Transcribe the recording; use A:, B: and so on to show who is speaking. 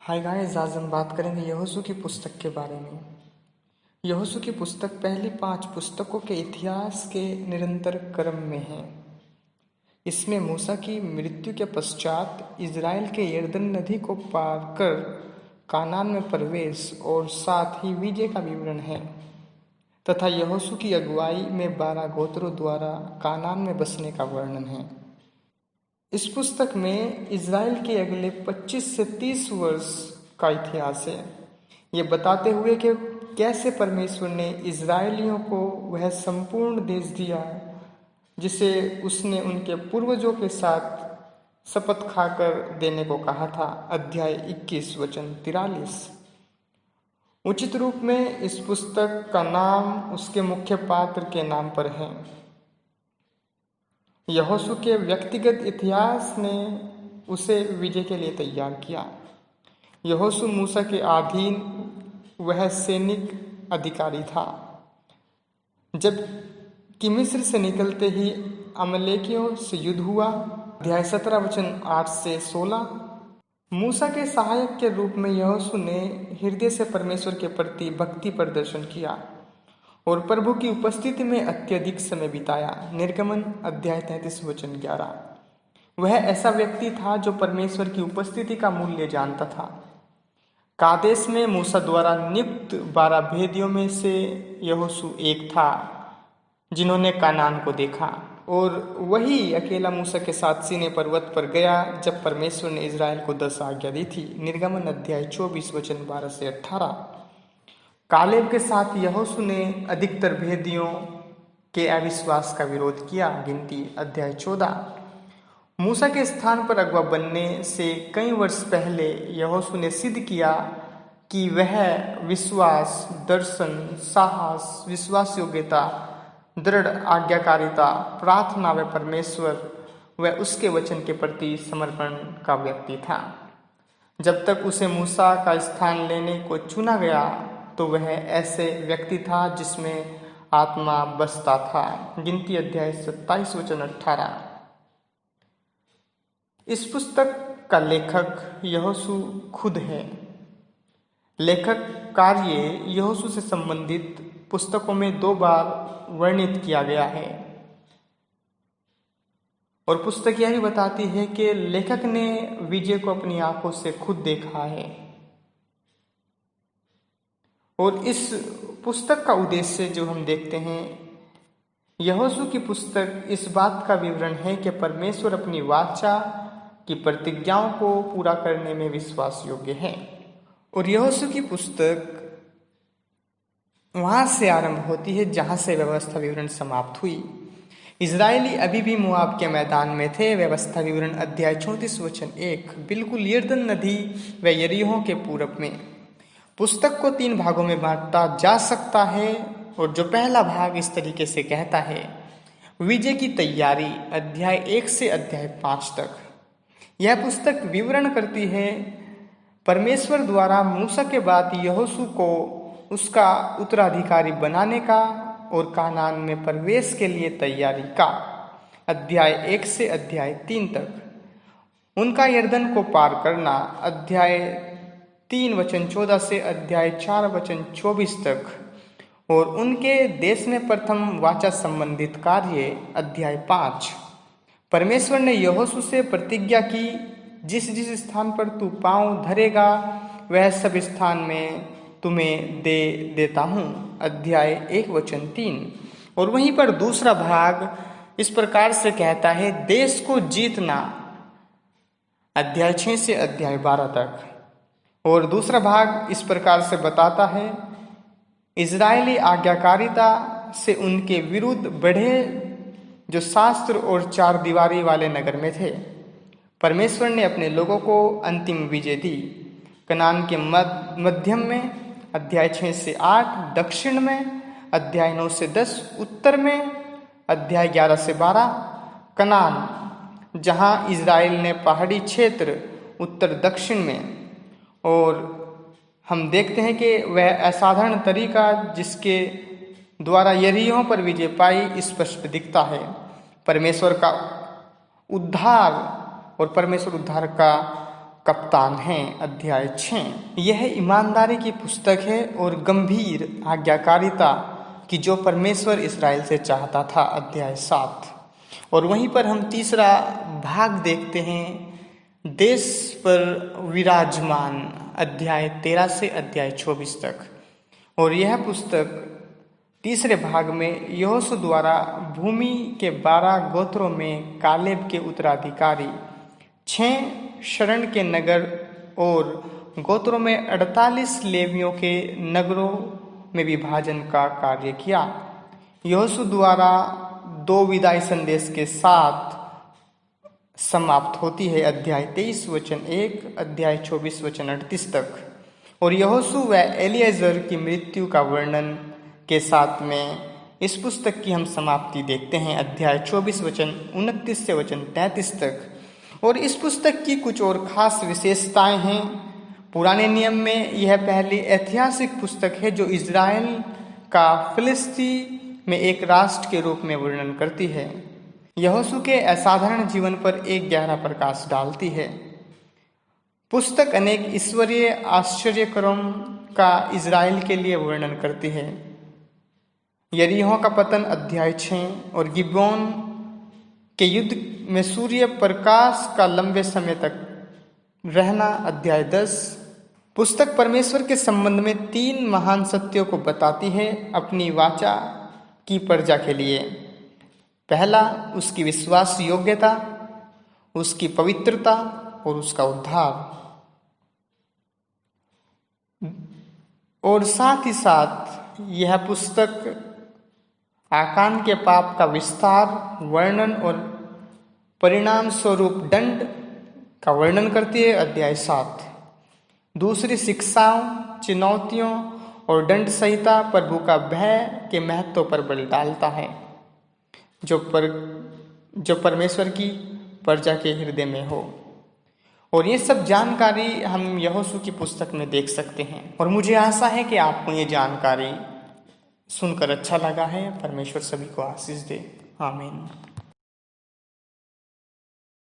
A: Hi guys, आज हम बात करेंगे यहोशू की पुस्तक के बारे में। यहोशू की पुस्तक पहली 5 पुस्तकों के इतिहास के निरंतर क्रम में है। इसमें मूसा की मृत्यु के पश्चात इज़राइल के यरदन नदी को पार कर कानान में प्रवेश और साथ ही विजय का विवरण है तथा यहोशू की अगुवाई में 12 गोत्रों द्वारा कानान में बसने का वर्णन है। इस पुस्तक में इज़राइल के अगले 25 से 30 वर्ष का इतिहास है। ये बताते हुए कि कैसे परमेश्वर ने इज़राइलियों को वह संपूर्ण देश दिया जिसे उसने उनके पूर्वजों के साथ शपथ खाकर देने को कहा था। अध्याय 21 वचन 43। उचित रूप में इस पुस्तक का नाम उसके मुख्य पात्र के नाम पर है। यहोशू के व्यक्तिगत इतिहास ने उसे विजय के लिए तैयार किया। यहोशू मूसा के अधीन वह सैनिक अधिकारी था। जब कि मिस्र से निकलते ही अमलेकियों से युद्ध हुआ। अध्याय 17 वचन 8 से 16। मूसा के सहायक के रूप में यहोशू ने हृदय से परमेश्वर के प्रति भक्ति प्रदर्शन किया और प्रभु की उपस्थिति में अत्यधिक समय बिताया। निर्गमन अध्याय 33 वचन 11। वह ऐसा व्यक्ति था जो परमेश्वर की उपस्थिति का मूल्य जानता था। कादेश में मूसा द्वारा नियुक्त 12 भेदियों में से यहोशू एक था जिन्होंने कानान को देखा, और वही अकेला मूसा के साथ सीने पर्वत पर गया जब परमेश्वर ने इज़राइल को 10 आज्ञा दी थी। निर्गमन अध्याय 24 वचन 12 से 18। कालेब के साथ यहोशू ने अधिकतर भेदियों के अविश्वास का विरोध किया। गिनती अध्याय 14। मूसा के स्थान पर अगुवा बनने से कई वर्ष पहले यहोशू ने सिद्ध किया कि वह विश्वास, दर्शन, साहस, विश्वास योग्यता, दृढ़ आज्ञाकारिता, प्रार्थना व परमेश्वर व उसके वचन के प्रति समर्पण का व्यक्ति था। जब तक उसे मूसा का स्थान लेने को चुना गया तो वह ऐसे व्यक्ति था जिसमें आत्मा बसता था। गिनती अध्याय 27 वचन 18। इस पुस्तक का लेखक यहोशू खुद है। लेखक कार्य यहोशू से संबंधित पुस्तकों में 2 बार वर्णित किया गया है और पुस्तक यही बताती है कि लेखक ने विजय को अपनी आंखों से खुद देखा है। और इस पुस्तक का उद्देश्य जो हम देखते हैं, यहोशू की पुस्तक इस बात का विवरण है कि परमेश्वर अपनी वाचा की प्रतिज्ञाओं को पूरा करने में विश्वास योग्य है। और यहोशू की पुस्तक वहां से आरंभ होती है जहां से व्यवस्था विवरण समाप्त हुई। इजरायली अभी भी मोआब के मैदान में थे। व्यवस्था विवरण अध्याय 34 वचन 1 बिल्कुल यरदन नदी व यरीहो के पूरब में। पुस्तक को 3 भागों में बांटा जा सकता है और जो पहला भाग इस तरीके से कहता है, विजय की तैयारी अध्याय 1 से अध्याय 5 तक। यह पुस्तक विवरण करती है परमेश्वर द्वारा मूसा के बाद यहोशू को उसका उत्तराधिकारी बनाने का और कानान में प्रवेश के लिए तैयारी का। अध्याय 1 से अध्याय 3 तक। उनका यरदन को पार करना अध्याय 3 वचन 14 से अध्याय 4 वचन 24 तक। और उनके देश में प्रथम वाचा संबंधित कार्य अध्याय 5। परमेश्वर ने यहोशू से प्रतिज्ञा की, जिस जिस स्थान पर तू पांव धरेगा वह सब स्थान में तुम्हें दे देता हूँ। अध्याय 1 वचन 3। और वहीं पर दूसरा भाग इस प्रकार से कहता है, देश को जीतना अध्याय 6 से अध्याय 12 तक। और दूसरा भाग इस प्रकार से बताता है, इजरायली आज्ञाकारिता से उनके विरुद्ध बढ़े जो शास्त्र और 4 दीवारी वाले नगर में थे। परमेश्वर ने अपने लोगों को अंतिम विजय दी। कनान के मध्यम में अध्याय 6 से 8, दक्षिण में अध्याय 9 से 10, उत्तर में अध्याय 11 से 12। कनान जहां इजराइल ने पहाड़ी क्षेत्र उत्तर दक्षिण में, और हम देखते हैं कि वह असाधारण तरीका जिसके द्वारा यरीहो पर विजय पाई स्पष्ट दिखता है। परमेश्वर का उद्धार और परमेश्वर उद्धार का कप्तान हैं। अध्याय 6 यह ईमानदारी की पुस्तक है और गंभीर आज्ञाकारिता कि जो परमेश्वर इस्राएल से चाहता था। अध्याय 7 और वहीं पर हम तीसरा भाग देखते हैं, देश पर विराजमान, अध्याय 13 से अध्याय 24 तक। और यह पुस्तक तीसरे भाग में यहोशू द्वारा भूमि के 12 गोत्रों में कालेब के उत्तराधिकारी 6 शरण के नगर और गोत्रों में 48 लेवियों के नगरों में विभाजन का कार्य किया। यहोशू द्वारा 2 विदाई संदेश के साथ समाप्त होती है। अध्याय 23 वचन 1, अध्याय 24 वचन 38 तक। और यहोशू व एलिएजर की मृत्यु का वर्णन के साथ में इस पुस्तक की हम समाप्ति देखते हैं। अध्याय 24 वचन 29 से वचन 33 तक। और इस पुस्तक की कुछ और खास विशेषताएं हैं। पुराने नियम में यह पहली ऐतिहासिक पुस्तक है जो इज़राइल का फिलिस्ती में एक राष्ट्र के रूप में वर्णन करती है। यहोशू के असाधारण जीवन पर एक गहरा प्रकाश डालती है। पुस्तक अनेक ईश्वरीय आश्चर्यकर्मों का इज़राइल के लिए वर्णन करती है। यरीहो का पतन अध्याय 6 और गिबोन के युद्ध में सूर्य प्रकाश का लंबे समय तक रहना अध्याय 10। पुस्तक परमेश्वर के संबंध में 3 महान सत्यों को बताती है अपनी वाचा की प्रजा के लिए। पहला, उसकी विश्वास योग्यता, उसकी पवित्रता और उसका उद्धार। और साथ ही साथ यह पुस्तक आकान के पाप का विस्तार, वर्णन और परिणाम स्वरूप दंड का वर्णन करती है। अध्याय 7 दूसरी शिक्षाओं, चुनौतियों और दंड संहिता प्रभु का भय के महत्व पर बल डालता है जो परमेश्वर की प्रजा के हृदय में हो। और ये सब जानकारी हम यहोशू की पुस्तक में देख सकते हैं। और मुझे आशा है कि आपको ये जानकारी सुनकर अच्छा लगा है। परमेश्वर सभी को आशीष दे। आमीन।